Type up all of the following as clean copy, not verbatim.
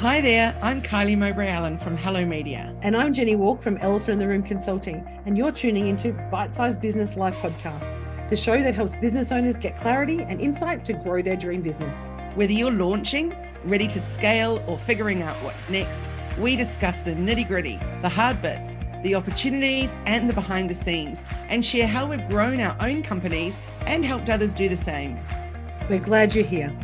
Hi there, I'm Kylie Mowbray-Allen from Hello Media. And I'm Jenny Walk from Elephant in the Room Consulting, and you're tuning into Bite-Sized Business Live Podcast, the show that helps business owners get clarity and insight to grow their dream business. Whether you're launching, ready to scale, or figuring out what's next, we discuss the nitty-gritty, the hard bits, the opportunities, and the behind the scenes, and share how we've grown our own companies and helped others do the same. We're glad you're here.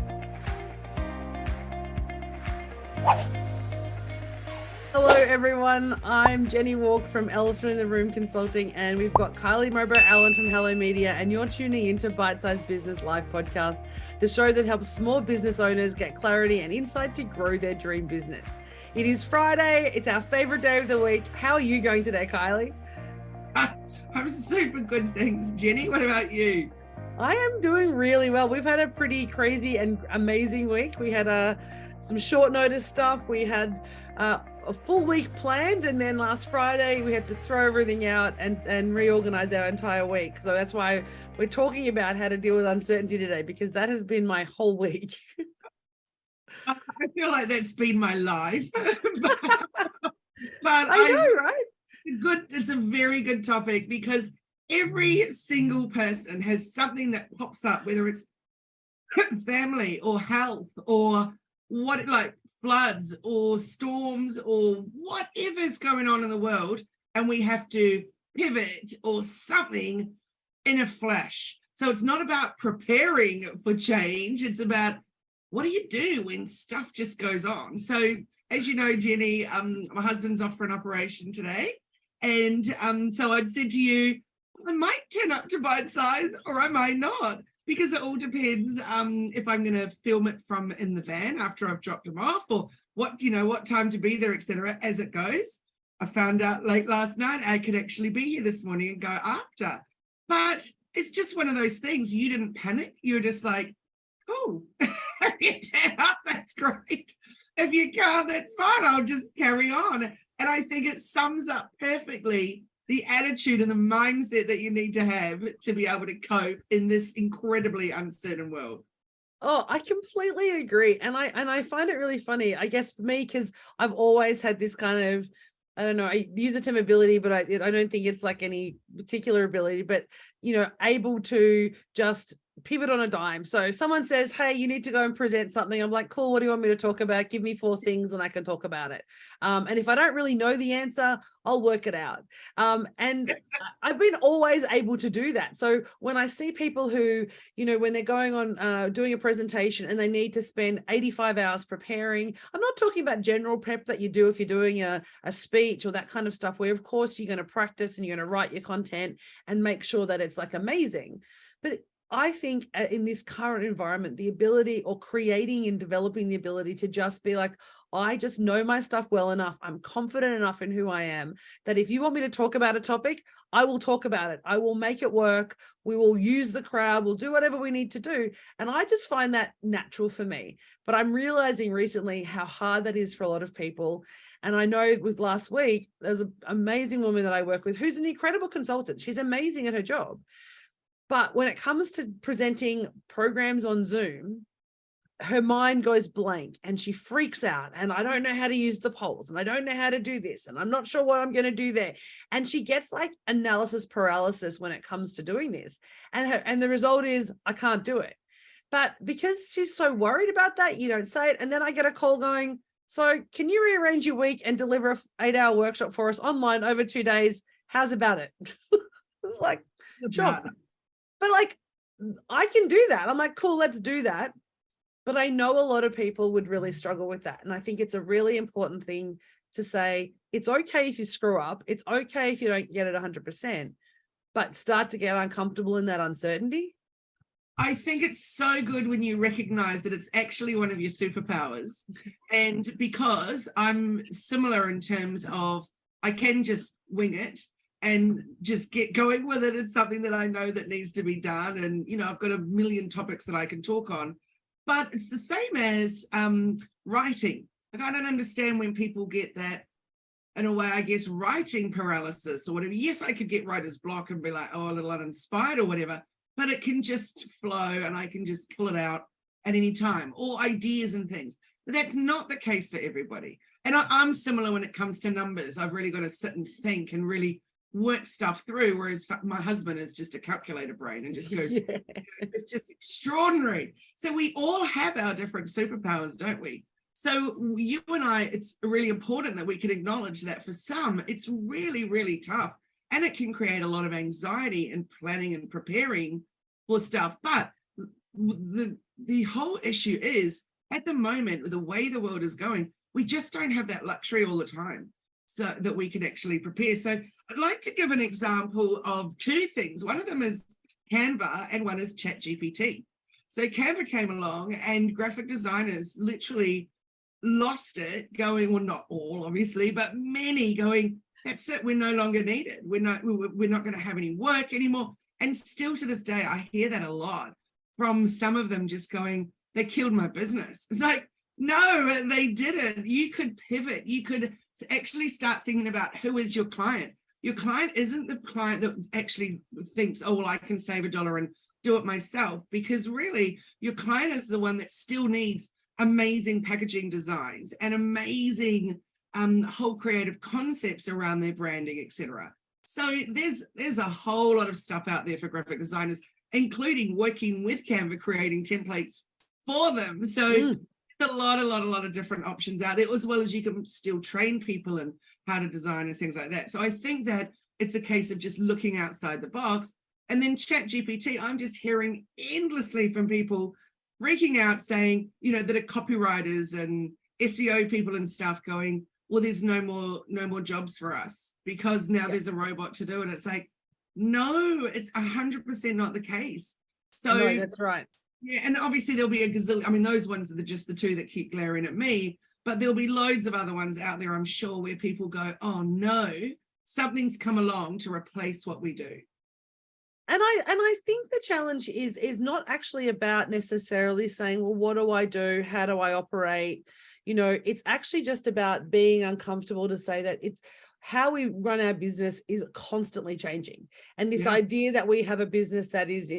Hello everyone, I'm Jenny Walk from Elephant in the Room Consulting, and we've got Kylie Mowbray-Allen from Hello Media, and you're tuning into Bite-Sized Business Live Podcast, the show that helps small business owners get clarity and insight to grow their dream business. It is Friday, it's our favorite day of the week. How are you going today, Kylie? I'm super good, thanks, Jenny. What about you? I am doing really well. We've had a pretty crazy and amazing week. We had some short notice stuff. We had a full week planned, and then last Friday we had to throw everything out and reorganize our entire week. So that's why we're talking about how to deal with uncertainty today, because that has been my whole week. I feel like that's been my life. but I know, right? It's a very good topic, because every single person has something that pops up, whether it's family or health or like floods or storms or whatever's going on in the world, and we have to pivot or something in a flash. So it's not about preparing for change, it's about what do you do when stuff just goes on. So as you know, Jenny, my husband's off for an operation today, and so I'd said to you, I might turn up to Bite Size or I might not, because it all depends if I'm going to film it from in the van after I've dropped him off, or what time to be there, etc. As it goes. I found out late last night I could actually be here this morning and go after. But it's just one of those things. You didn't panic. You're just like, cool. If you turn up, that's great. If you can't, that's fine. I'll just carry on. And I think it sums up perfectly the attitude and the mindset that you need to have to be able to cope in this incredibly uncertain world. Oh, I completely agree. And I find it really funny, I guess, for me, because I've always had this kind of, I don't know, I use the term ability, but I don't think it's like any particular ability, but, able to just pivot on a dime. So someone says, hey, you need to go and present something. I'm like, cool, what do you want me to talk about? Give me 4 things and I can talk about it. And if I don't really know the answer, I'll work it out. And I've been always able to do that. So when I see people who, when they're going on doing a presentation and they need to spend 85 hours preparing, I'm not talking about general prep that you do if you're doing a speech or that kind of stuff, where of course you're going to practice and you're going to write your content and make sure that it's like amazing. But I think in this current environment, the ability, or creating and developing the ability to just be like, I just know my stuff well enough. I'm confident enough in who I am that if you want me to talk about a topic, I will talk about it. I will make it work. We will use the crowd. We'll do whatever we need to do. And I just find that natural for me. But I'm realizing recently how hard that is for a lot of people. And I know with last week, there's an amazing woman that I work with who's an incredible consultant. She's amazing at her job. But when it comes to presenting programs on Zoom, her mind goes blank and she freaks out. And I don't know how to use the polls, and I don't know how to do this, and I'm not sure what I'm going to do there. And she gets like analysis paralysis when it comes to doing this. And the result is I can't do it. But because she's so worried about that, you don't say it. And then I get a call going, so can you rearrange your week and deliver an 8-hour workshop for us online over 2 days? How's about it? It's like, sure. But like, I can do that. I'm like, cool, let's do that. But I know a lot of people would really struggle with that. And I think it's a really important thing to say, it's okay if you screw up. It's okay if you don't get it 100%, but start to get uncomfortable in that uncertainty. I think it's so good when you recognize that it's actually one of your superpowers. And because I'm similar in terms of, I can just wing it and just get going with it. It's something that I know that needs to be done. And, I've got a million topics that I can talk on, but it's the same as writing. Like, I don't understand when people get that, in a way, I guess, writing paralysis or whatever. Yes, I could get writer's block and be like, oh, a little uninspired or whatever, but it can just flow and I can just pull it out at any time, or ideas and things. But that's not the case for everybody. And I'm similar when it comes to numbers. I've really got to sit and think and really work stuff through, whereas my husband is just a calculator brain and just goes, Yeah. it's just extraordinary. So we all have our different superpowers, don't we? So you and I, it's really important that we can acknowledge that for some, it's really, really tough. And it can create a lot of anxiety in planning and preparing for stuff. But the whole issue is, at the moment, with the way the world is going, we just don't have that luxury all the time so that we can actually prepare. So I'd like to give an example of two things. One of them is Canva and one is ChatGPT. So Canva came along and graphic designers literally lost it, going, well, not all, obviously, but many going, that's it, we're no longer needed. We're not going to have any work anymore. And still to this day, I hear that a lot from some of them, just going, they killed my business. It's like, no, they didn't. You could pivot. You could actually start thinking about who is your client. Your client isn't the client that actually thinks, oh, well, I can save $1 and do it myself, because really your client is the one that still needs amazing packaging designs and amazing whole creative concepts around their branding, etc. So there's a whole lot of stuff out there for graphic designers, including working with Canva, creating templates for them. So a lot of different options out there, as well as you can still train people in how to design and things like that. So I think that it's a case of just looking outside the box. And then ChatGPT, I'm just hearing endlessly from people freaking out, saying, that are copywriters and SEO people and stuff, going, well, there's no more jobs for us because now there's a robot to do it. It's like, no, it's 100% not the case. So no, that's right. Yeah, and obviously there'll be a gazillion. I mean, those ones are just the two that keep glaring at me, but there'll be loads of other ones out there, I'm sure, where people go, oh no, something's come along to replace what we do. And I think the challenge is not actually about necessarily saying, well, what do I do? How do I operate? It's actually just about being uncomfortable to say that it's how we run our business is constantly changing. And this idea that we have a business that is,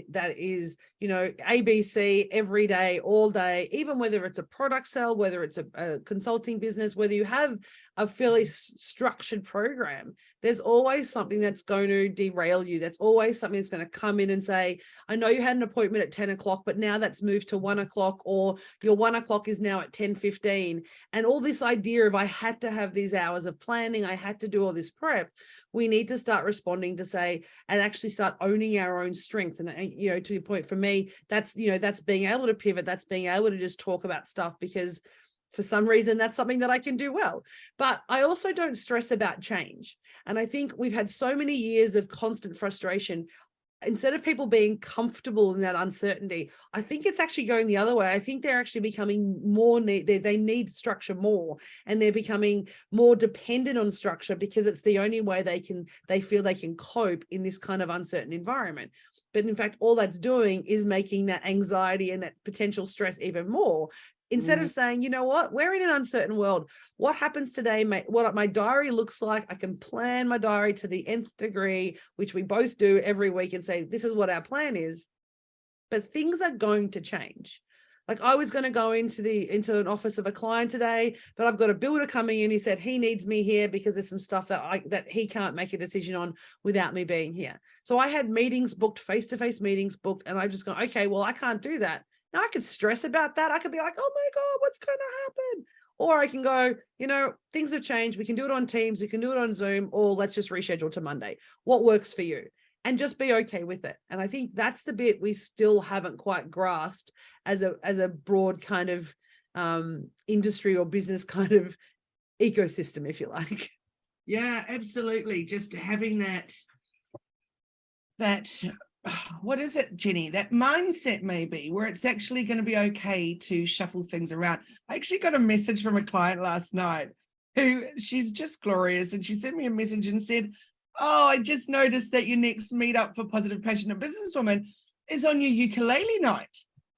ABC every day, all day, even whether it's a product sell, whether it's a consulting business, whether you have a fairly structured program, there's always something that's going to derail you. That's always something that's going to come in and say, I know you had an appointment at 10 o'clock, but now that's moved to 1 o'clock, or your 1 o'clock is now at 10:15. And all this idea of I had to have these hours of planning, I had to do all this prep, we need to start responding to say, and actually start owning our own strength. And, to your point, for me, that's being able to pivot, that's being able to just talk about stuff, because for some reason, that's something that I can do well. But I also don't stress about change. And I think we've had so many years of constant frustration. Instead of people being comfortable in that uncertainty, I think it's actually going the other way. I think they're actually becoming more they need structure more, and they're becoming more dependent on structure because it's the only way they feel they can cope in this kind of uncertain environment. But in fact, all that's doing is making that anxiety and that potential stress even more. Instead of saying, you know what, we're in an uncertain world. What happens today, what my diary looks like, I can plan my diary to the nth degree, which we both do every week, and say, this is what our plan is. But things are going to change. Like, I was going to go into an office of a client today, but I've got a builder coming in. He said he needs me here because there's some stuff that he can't make a decision on without me being here. So I had meetings booked, face-to-face meetings booked, and I've just gone, okay, well, I can't do that. Now I could stress about that. I could be like, oh my God, what's going to happen? Or I can go, things have changed. We can do it on Teams. We can do it on Zoom, or let's just reschedule to Monday. What works for you? And just be okay with it. And I think that's the bit we still haven't quite grasped as a broad kind of industry or business kind of ecosystem, if you like. Yeah, absolutely. Just having that what is it, Jenny? That mindset maybe where it's actually going to be okay to shuffle things around. I actually got a message from a client last night who, she's just glorious, and she sent me a message and said, oh, I just noticed that your next meetup for Positive Passionate Businesswoman is on your ukulele night.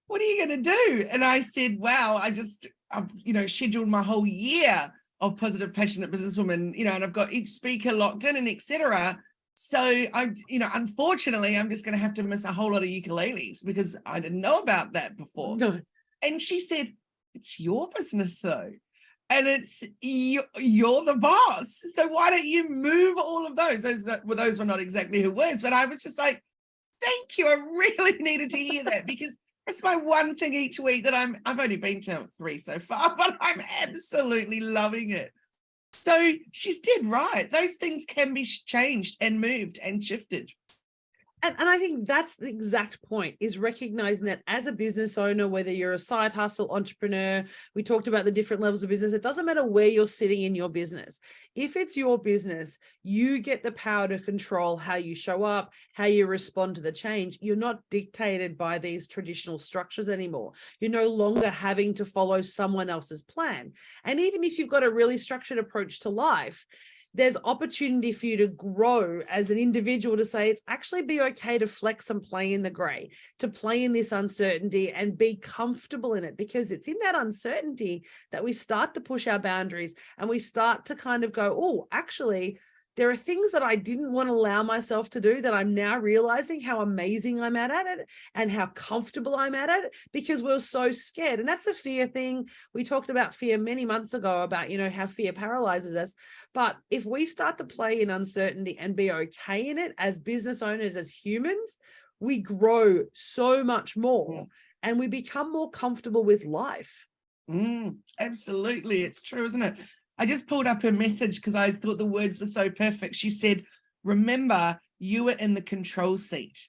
What are you going to do? And I said, wow, I've scheduled my whole year of Positive Passionate Businesswoman, and I've got each speaker locked in and etc. So unfortunately, I'm just going to have to miss a whole lot of ukuleles because I didn't know about that before. No. And she said, it's your business though. And it's you're the boss. So why don't you move all of those? Those were not exactly her words, but I was just like, thank you. I really needed to hear that, because it's my one thing each week that I've only been to 3 so far, but I'm absolutely loving it. So she's dead right. Those things can be changed and moved and shifted. And I think that's the exact point, is recognizing that as a business owner, whether you're a side hustle entrepreneur, we talked about the different levels of business. It doesn't matter where you're sitting in your business. If it's your business, you get the power to control how you show up, how you respond to the change. You're not dictated by these traditional structures anymore. You're no longer having to follow someone else's plan. And even if you've got a really structured approach to life, there's opportunity for you to grow as an individual, to say it's actually be okay to flex and play in the gray, to play in this uncertainty and be comfortable in it, because it's in that uncertainty that we start to push our boundaries and we start to kind of go, oh, actually, there are things that I didn't want to allow myself to do that I'm now realizing how amazing I'm at it and how comfortable I'm at it, because we're so scared. And that's a fear thing. We talked about fear many months ago, about, how fear paralyzes us. But if we start to play in uncertainty and be okay in it as business owners, as humans, we grow so much more and we become more comfortable with life. Absolutely. It's true, isn't it? I just pulled up her message because I thought the words were so perfect. She said, remember, you are in the control seat.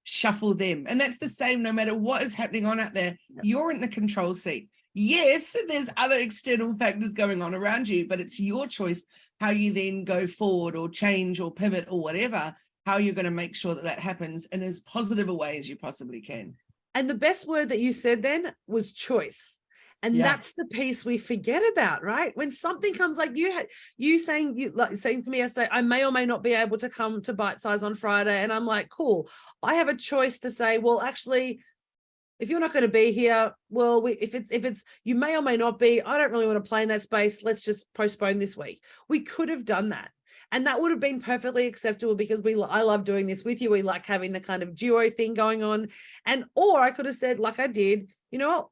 Shuffle them. And that's the same no matter what is happening on out there. You're in the control seat. Yes, there's other external factors going on around you, but it's your choice how you then go forward or change or pivot or whatever, how you're going to make sure that that happens in as positive a way as you possibly can. And the best word that you said then was choice. And that's the piece we forget about, right? When something comes, like you saying to me yesterday, I may or may not be able to come to Bite Size on Friday. And I'm like, cool. I have a choice to say, well, actually, if you're not going to be here, well, if it's you may or may not be, I don't really want to play in that space. Let's just postpone this week. We could have done that. And that would have been perfectly acceptable, because I love doing this with you. We like having the kind of duo thing going on. Or I could have said, like I did,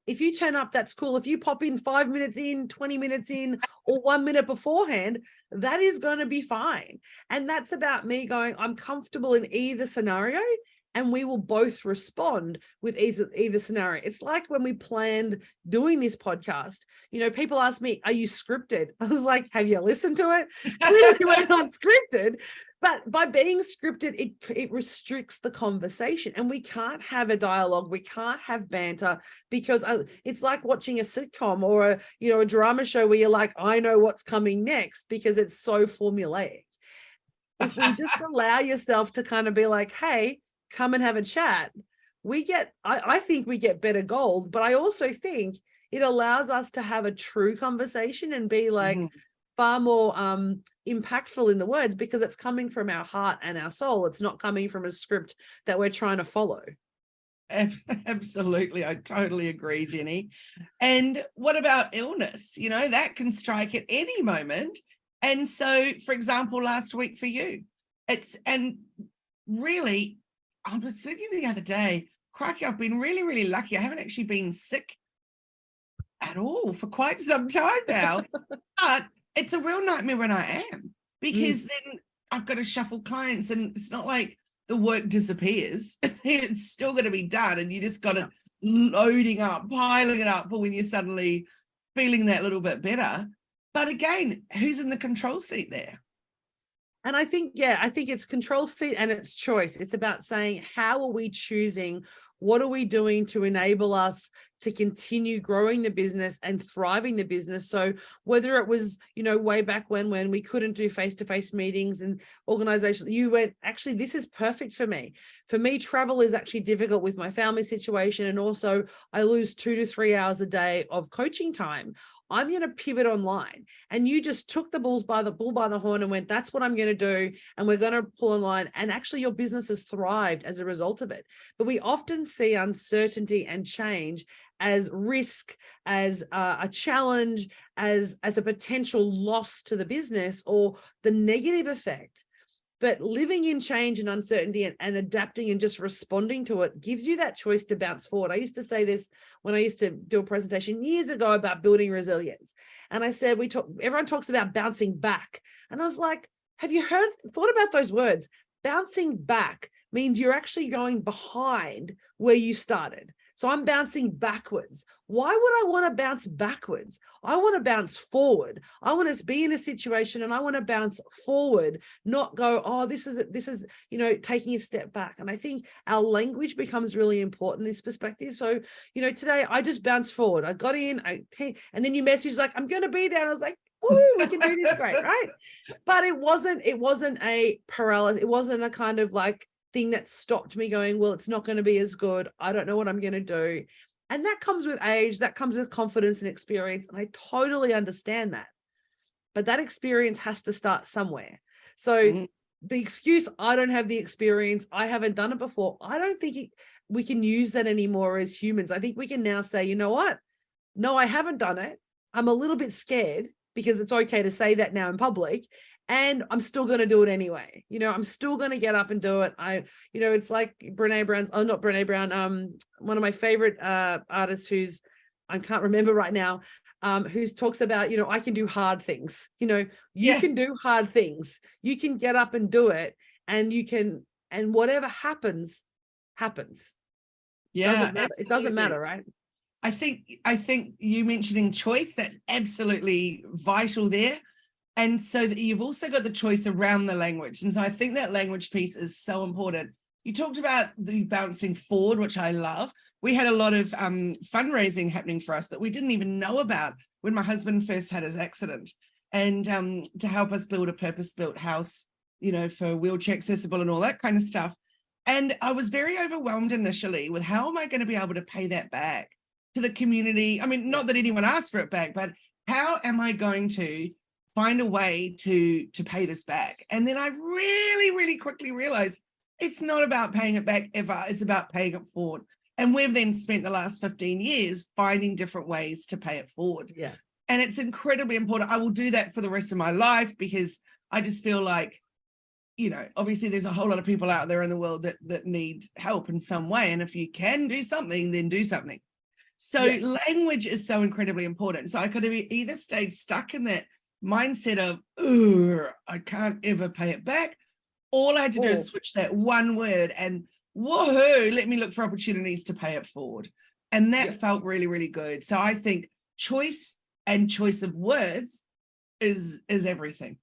if you turn up, that's cool. If you pop in 5 minutes in, 20 minutes in, or 1 minute beforehand, that is going to be fine. And that's about me going, I'm comfortable in either scenario, and we will both respond with either scenario. It's like when we planned doing this podcast, people ask me, are you scripted? I was like, have you listened to it? Clearly we're not scripted. But by being scripted, it restricts the conversation, and we can't have a dialogue. We can't have banter, because it's like watching a sitcom or a drama show where you're like, I know what's coming next, because it's so formulaic. If we just allow yourself to kind of be like, hey, come and have a chat, I think we get better gold. But I also think it allows us to have a true conversation and be like, far more impactful in the words, because it's coming from our heart and our soul. It's not coming from a script that we're trying to follow. Absolutely. I totally agree, Jenny. And what about illness? That can strike at any moment. And so, for example, last week for you, and really, I was thinking the other day, crikey, I've been really, really lucky. I haven't actually been sick at all for quite some time now. But it's a real nightmare when I am, because then I've got to shuffle clients, and it's not like the work disappears. It's still going to be done, and you just got it loading up, piling it up for when you're suddenly feeling that little bit better. But again, who's in the control seat there? And I think it's control seat and it's choice. It's about saying, how are we choosing? What are we doing to enable us to continue growing the business and thriving the business? So whether it was, way back when we couldn't do face-to-face meetings and organizations, you went, actually, this is perfect for me. For me, travel is actually difficult with my family situation. And also I lose 2 to 3 hours a day of coaching time. I'm going to pivot online. And you just took the bull by the horn and went, that's what I'm going to do. And we're going to pull online. And actually your business has thrived as a result of it. But we often see uncertainty and change as risk, as a challenge, as a potential loss to the business, or the negative effect. But living in change and uncertainty and adapting and just responding to it gives you that choice to bounce forward. I used to say this when I used to do a presentation years ago about building resilience. And I said, everyone talks about bouncing back. And I was like, have you thought about those words? Bouncing back means you're actually going behind where you started. So I'm bouncing backwards. Why would I want to bounce backwards? I want to bounce forward. I want to be in a situation and I want to bounce forward, not go, oh, this is, taking a step back. And I think our language becomes really important in this perspective. So, today I just bounced forward. I got in, and then you message like, I'm going to be there. And I was like, woo, we can do this great, right? But it wasn't a paralysis. It wasn't a kind of like thing that stopped me going, well, it's not going to be as good. I don't know what I'm going to do. And that comes with age, that comes with confidence and experience. And I totally understand that. But that experience has to start somewhere. So the excuse, I don't have the experience, I haven't done it before, I don't think we can use that anymore as humans. I think we can now say, you know what? No, I haven't done it. I'm a little bit scared because it's okay to say that now in public. And I'm still going to do it anyway. I'm still going to get up and do it. It's like Brene Brown's, not Brene Brown, one of my favorite artists who's, I can't remember right now, who talks about, I can do hard things. You can do hard things. You can get up and do it, and and whatever happens. Yeah, it doesn't matter, right? I think you mentioning choice, that's absolutely vital there. And so that you've also got the choice around the language. And so I think that language piece is so important. You talked about the bouncing forward, which I love. We had a lot of fundraising happening for us that we didn't even know about when my husband first had his accident. And to help us build a purpose-built house, for wheelchair accessible and all that kind of stuff. And I was very overwhelmed initially with how am I going to be able to pay that back to the community? I mean, not that anyone asked for it back, but how am I going to find a way to pay this back? And then I really, really quickly realized it's not about paying it back ever. It's about paying it forward. And we've then spent the last 15 years finding different ways to pay it forward. Yeah. And it's incredibly important. I will do that for the rest of my life because I just feel like, obviously there's a whole lot of people out there in the world that need help in some way. And if you can do something, then do something. So language is so incredibly important. So I could have either stayed stuck in that mindset of, I can't ever pay it back. All I had to do is switch that one word and woohoo, let me look for opportunities to pay it forward. And that felt really, really good. So I think choice and choice of words is everything.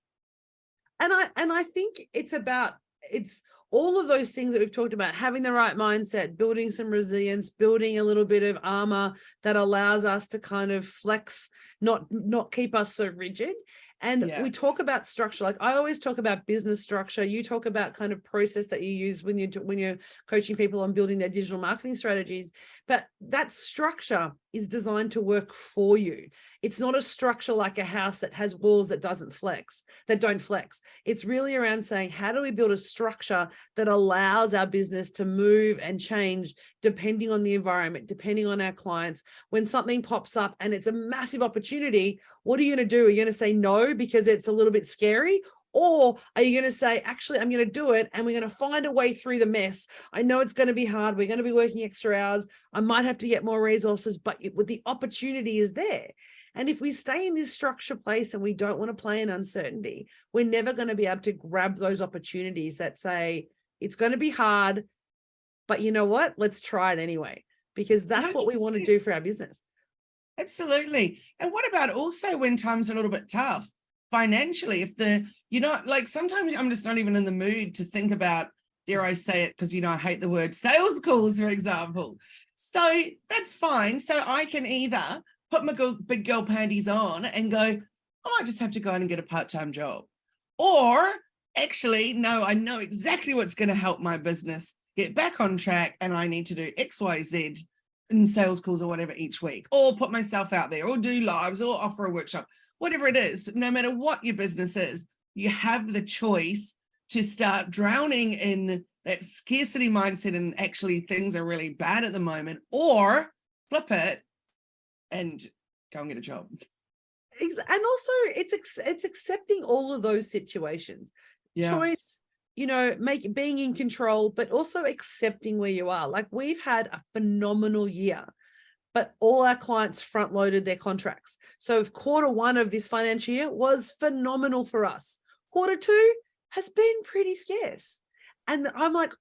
And I think it's all of those things that we've talked about, having the right mindset, building some resilience, building a little bit of armor that allows us to kind of flex, not keep us so rigid. And we talk about structure. Like I always talk about business structure. You talk about kind of process that you use when you're coaching people on building their digital marketing strategies. But that structure is designed to work for you. It's not a structure like a house that has walls that don't flex. It's really around saying, how do we build a structure that allows our business to move and change depending on the environment, depending on our clients? When something pops up and it's a massive opportunity, what are you going to do? Are you going to say no because it's a little bit scary? Or are you going to say, actually, I'm going to do it and we're going to find a way through the mess. I know it's going to be hard. We're going to be working extra hours. I might have to get more resources, but the opportunity is there. And if we stay in this structured place and we don't want to play in uncertainty, we're never going to be able to grab those opportunities that say, it's going to be hard, but you know what? Let's try it anyway, because that's 100%. What we want to do for our business. Absolutely. And what about also when times are a little bit tough financially? Sometimes I'm just not even in the mood to think about, dare I say it, because, I hate the word sales calls, for example. So that's fine. So I can either put my big girl panties on and go, I just have to go in and get a part-time job. Or actually, no, I know exactly what's going to help my business get back on track and I need to do X, Y, Z in sales calls or whatever each week, or put myself out there or do lives or offer a workshop, whatever it is. No matter what your business is, you have the choice to start drowning in that scarcity mindset and actually things are really bad at the moment, or flip it and go and get a job. And also it's accepting all of those situations. Choice, being in control, but also accepting where you are. Like, we've had a phenomenal year, but all our clients front loaded their contracts. So quarter one of this financial year was phenomenal for us. Quarter two has been pretty scarce. And I'm like,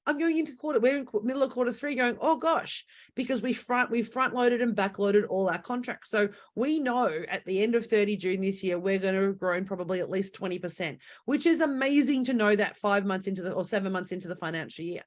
I'm going into we're in middle of quarter three going, oh gosh, because we front loaded and back loaded all our contracts. So we know at the end of 30 June this year, we're going to have grown probably at least 20%, which is amazing to know that 7 months into the financial year.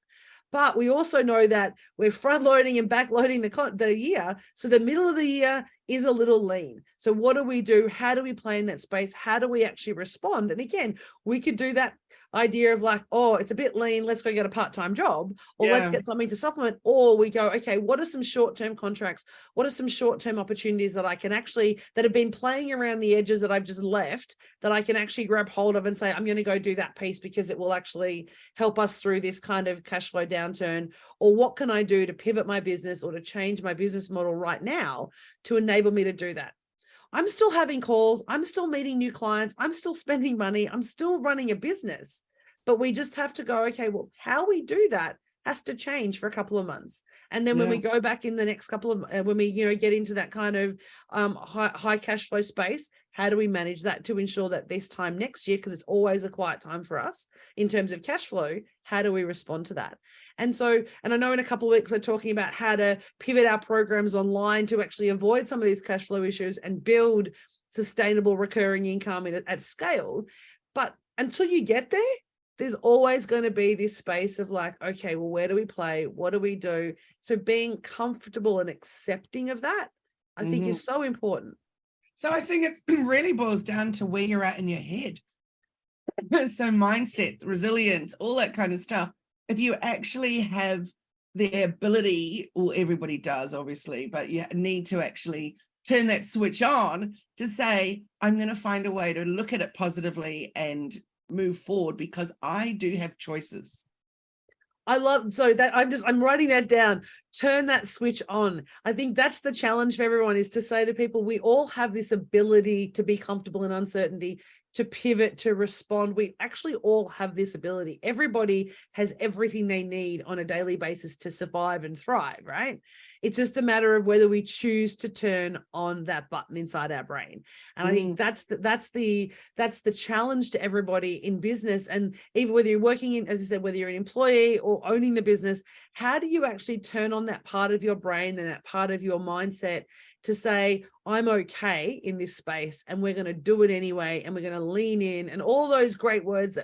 But we also know that we're front loading and back loading the year. So the middle of the year is a little lean. So what do we do? How do we play in that space? How do we actually respond? And again, we could do that idea of like, oh, it's a bit lean, let's go get a part-time job, or let's get something to supplement. Or we go, okay, what are some short-term contracts? What are some short-term opportunities that I can actually, that have been playing around the edges that I've just left, that I can actually grab hold of and say, I'm going to go do that piece because it will actually help us through this kind of cash flow downturn? Or what can I do to pivot my business or to change my business model right now to enable me to do that? I'm still having calls. I'm still meeting new clients. I'm still spending money. I'm still running a business, but we just have to go, okay, well, how we do that has to change for a couple of months. And then when we go back in the next couple of, when we, get into that kind of high cash flow space, how do we manage that to ensure that this time next year, because it's always a quiet time for us in terms of cash flow, how do we respond to that? And so, and I know in a couple of weeks, we're talking about how to pivot our programs online to actually avoid some of these cash flow issues and build sustainable recurring income at scale. But until you get there, there's always going to be this space of like, okay, well, where do we play? What do we do? So being comfortable and accepting of that, I think is so important. So I think it really boils down to where you're at in your head. So mindset, resilience, all that kind of stuff. If you actually have the ability, or everybody does, obviously, but you need to actually turn that switch on to say, I'm going to find a way to look at it positively and move forward because I do have choices. I love, so that I'm writing that down. Turn that switch on. I think that's the challenge for everyone, is to say to people, we all have this ability to be comfortable in uncertainty, to pivot, to respond. We actually all have this ability. Everybody has everything they need on a daily basis to survive and thrive, right? It's just a matter of whether we choose to turn on that button inside our brain. And I think that's the challenge to everybody in business. And even whether you're working in, as I said, whether you're an employee or owning the business, how do you actually turn on that part of your brain and that part of your mindset to say, I'm okay in this space and we're going to do it anyway, and we're going to lean in, and all those great words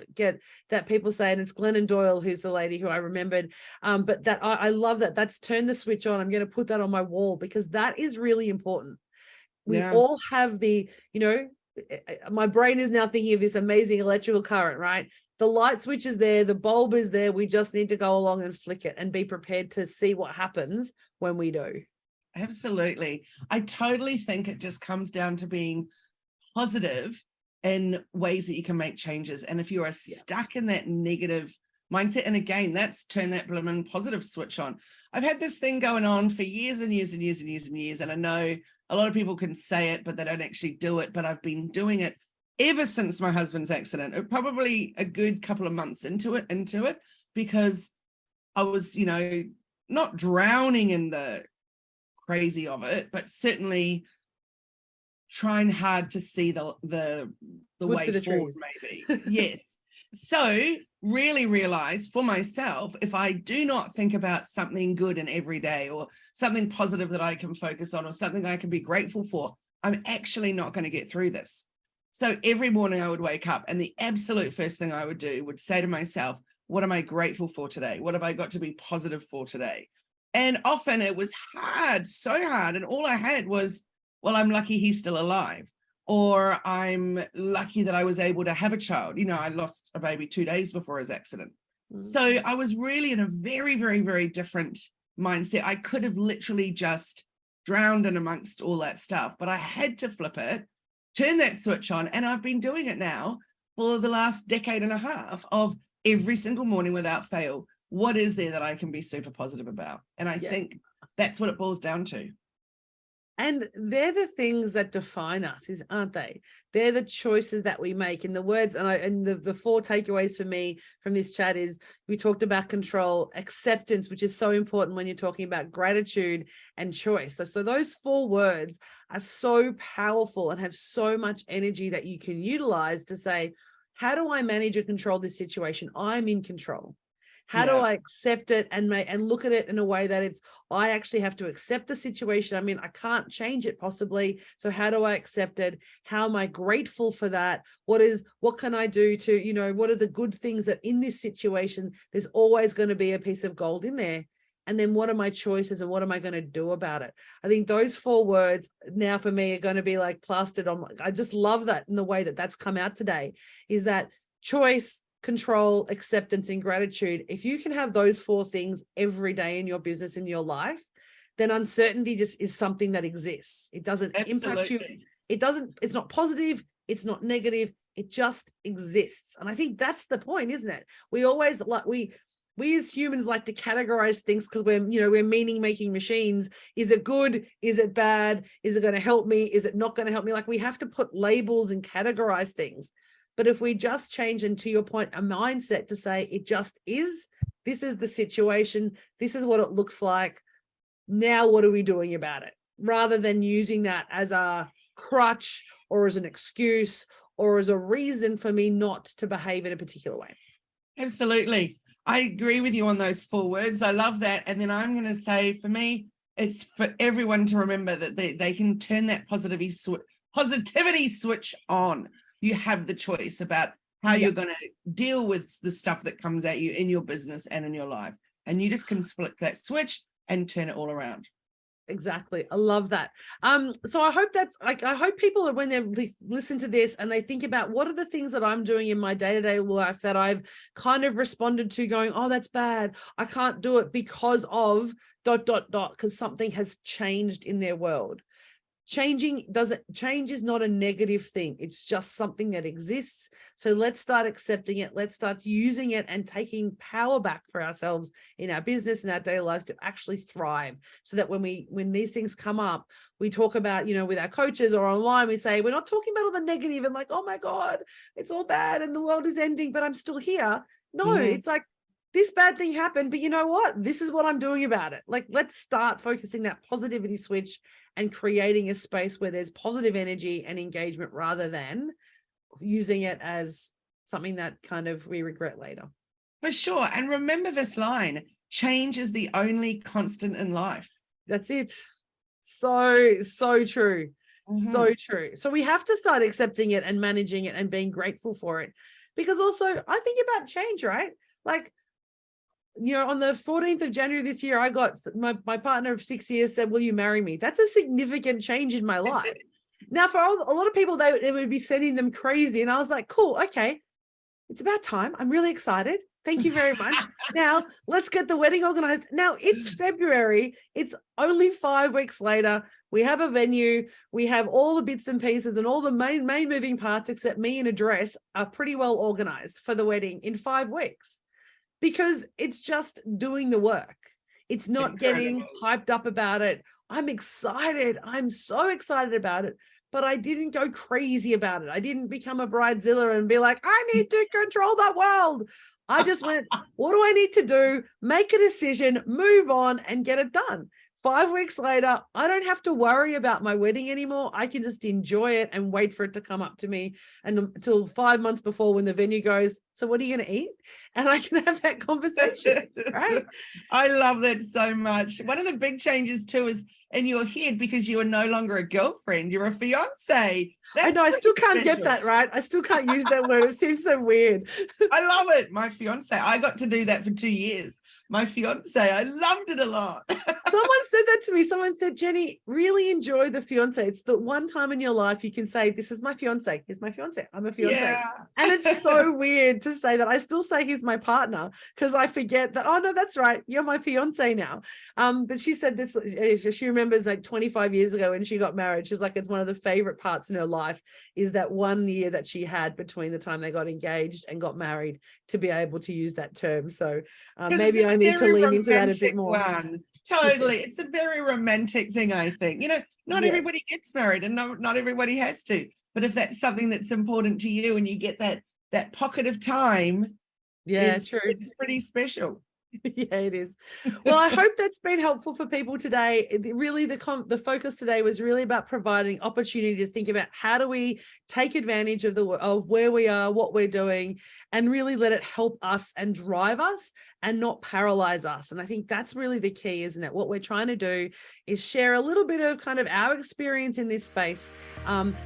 that people say. And it's Glennon Doyle, who's the lady who I remembered. But that I love that. That's turn the switch on. I'm going to put that on my wall because that is really important. We all have my brain is now thinking of this amazing electrical current, right? The light switch is there, the bulb is there. We just need to go along and flick it and be prepared to see what happens when we do. Absolutely. I totally think it just comes down to being positive in ways that you can make changes. And if you are stuck in that negative mindset, and again, that's turn that blooming positive switch on. I've had this thing going on for years and years and years and years and years. And I know a lot of people can say it, but they don't actually do it. But I've been doing it ever since my husband's accident, probably a good couple of months into it, because I was, not drowning in the crazy of it, but certainly trying hard to see the way forward, maybe. Yes. So really realize for myself, if I do not think about something good in every day, or something positive that I can focus on, or something I can be grateful for, I'm actually not going to get through this. So every morning I would wake up, and the absolute first thing I would do would say to myself, what am I grateful for today? What have I got to be positive for today? And often it was hard, so hard. And all I had was, well, I'm lucky he's still alive, or I'm lucky that I was able to have a child. I lost a baby 2 days before his accident. So I was really in a very, very, very different mindset. I could have literally just drowned in amongst all that stuff, but I had to flip it, turn that switch on. And I've been doing it now for the last decade and a half, of every single morning without fail. What is there that I can be super positive about? And I think that's what it boils down to. And they're the things that define us, aren't they? They're the choices that we make. And the words, and the four takeaways for me from this chat is, we talked about control, acceptance, which is so important when you're talking about gratitude, and choice. So those four words are so powerful and have so much energy that you can utilize to say, how do I manage or control this situation? I'm in control. How do I accept it and look at it in a way that I actually have to accept the situation. I mean, I can't change it possibly. So how do I accept it? How am I grateful for that? What can I do to, what are the good things that in this situation, there's always going to be a piece of gold in there. And then what are my choices and what am I going to do about it? I think those four words now for me are going to be like plastered on. I just love that in the way that that's come out today, is that choice, control, acceptance, and gratitude. If you can have those four things every day in your business, in your life, then uncertainty just is something that exists. It doesn't impact you. It's not positive. It's not negative. It just exists. And I think that's the point, isn't it? We always we as humans like to categorize things because we're meaning making machines. Is it good? Is it bad? Is it going to help me? Is it not going to help me? Like, we have to put labels and categorize things. But if we just change, and to your point, a mindset to say it just is, this is the situation, this is what it looks like, now what are we doing about it? Rather than using that as a crutch or as an excuse or as a reason for me not to behave in a particular way. Absolutely. I agree with you on those four words. I love that. And then I'm going to say, for me, it's for everyone to remember that they can turn that positivity switch on. You have the choice about how you're going to deal with the stuff that comes at you in your business and in your life. And you just can flick that switch and turn it all around. Exactly. I love that. So I hope people, when they listen to this and they think about what are the things that I'm doing in my day-to-day life that I've kind of responded to going, oh, that's bad, I can't do it because of ... because something has changed in their world. Change is not a negative thing. It's just something that exists. So let's start accepting it. Let's start using it and taking power back for ourselves in our business and our daily lives to actually thrive. So that when these things come up, we talk about, with our coaches or online, we say, we're not talking about all the negative and like, oh my God, it's all bad and the world is ending, but I'm still here. No, It's like, this bad thing happened, but you know what? This is what I'm doing about it. Like, let's start focusing that positivity switch and creating a space where there's positive energy and engagement rather than using it as something that kind of we regret later. For sure. And remember this line, change is the only constant in life. That's it. So true. So true. So we have to start accepting it and managing it and being grateful for it. Because also I think about change, right? Like, on the 14th of January this year, I got my partner of 6 years said, will you marry me? That's a significant change in my life. Now, for a lot of people, they would be sending them crazy. And I was like, cool, okay, it's about time. I'm really excited. Thank you very much. Now, let's get the wedding organized. Now, it's February. It's only 5 weeks later. We have a venue. We have all the bits and pieces and all the main moving parts, except me in a dress, are pretty well organized for the wedding in 5 weeks. Because it's just doing the work. It's not getting hyped up about it. I'm excited. I'm so excited about it, but I didn't go crazy about it. I didn't become a bridezilla and be like, I need to control that world. I just went, what do I need to do? Make a decision, move on, and get it done. 5 weeks later, I don't have to worry about my wedding anymore. I can just enjoy it and wait for it to come up to me until 5 months before when the venue goes, so what are you going to eat? And I can have that conversation, right? I love that so much. One of the big changes too is in your head, because you are no longer a girlfriend, you're a fiance. I know, I still can't get that right. I still can't use that word. It seems so weird. I love it. My fiance, I got to do that for 2 years. My fiance, I loved it a lot. Someone said that to me. Someone said, Jenny, really enjoy the fiance. It's the one time in your life you can say, this is my fiance. He's my fiance. I'm a fiance. Yeah. And it's so weird to say that. I still say he's my partner because I forget that, oh no, that's right. You're my fiance now. But she said this, she remembers like 25 years ago when she got married. She's like, it's one of the favorite parts in her life is that 1 year that she had between the time they got engaged and got married to be able to use that term. So maybe I need to lean into that a bit more. Totally. It's a very romantic thing, I think. Not Yeah. everybody gets married and not everybody has to. But if that's something that's important to you and you get that pocket of time, Yeah, it's true. it's pretty special. Yeah, it is. Well, I hope that's been helpful for people today. Really, the focus today was really about providing opportunity to think about how do we take advantage of where we are, what we're doing, and really let it help us and drive us and not paralyze us. And I think that's really the key, isn't it? What we're trying to do is share a little bit of kind of our experience in this space.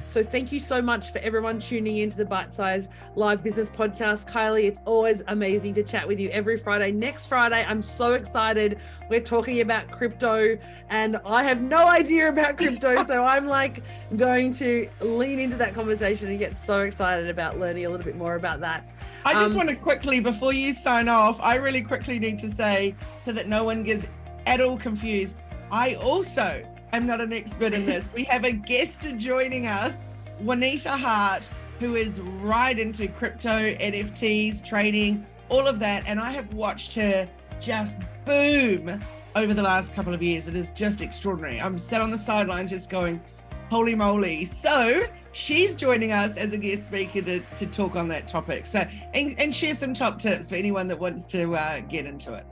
So thank you so much for everyone tuning into the Bite Size Live Business Podcast. Kylie, it's always amazing to chat with you every Friday. Next Friday, I'm so excited. We're talking about crypto and I have no idea about crypto. So I'm like going to lean into that conversation and get so excited about learning a little bit more about that. I just want to quickly, before you sign off, I really quickly need to say, so that no one gets at all confused, I also am not an expert in this. We have a guest joining us, Juanita Hart, who is right into crypto, NFTs, trading, all of that. And I have watched her just boom over the last couple of years. It is just extraordinary. I'm sat on the sideline just going, holy moly. So she's joining us as a guest speaker to talk on that topic. So, and share some top tips for anyone that wants to get into it.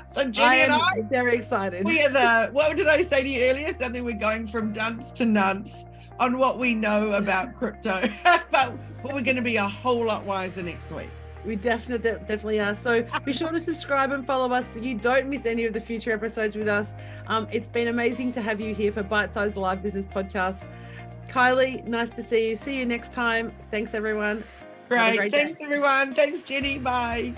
So Jenny and I very excited. We are what did I say to you earlier? Something we're going from dunce to nunce on what we know about crypto, but we're going to be a whole lot wiser next week. We definitely are. So be sure to subscribe and follow us so you don't miss any of the future episodes with us. It's been amazing to have you here for Bite Size Live Business Podcast. Kylie, nice to see you. See you next time. Thanks, everyone. Great. Thanks, everyone. Thanks, Jenny. Bye.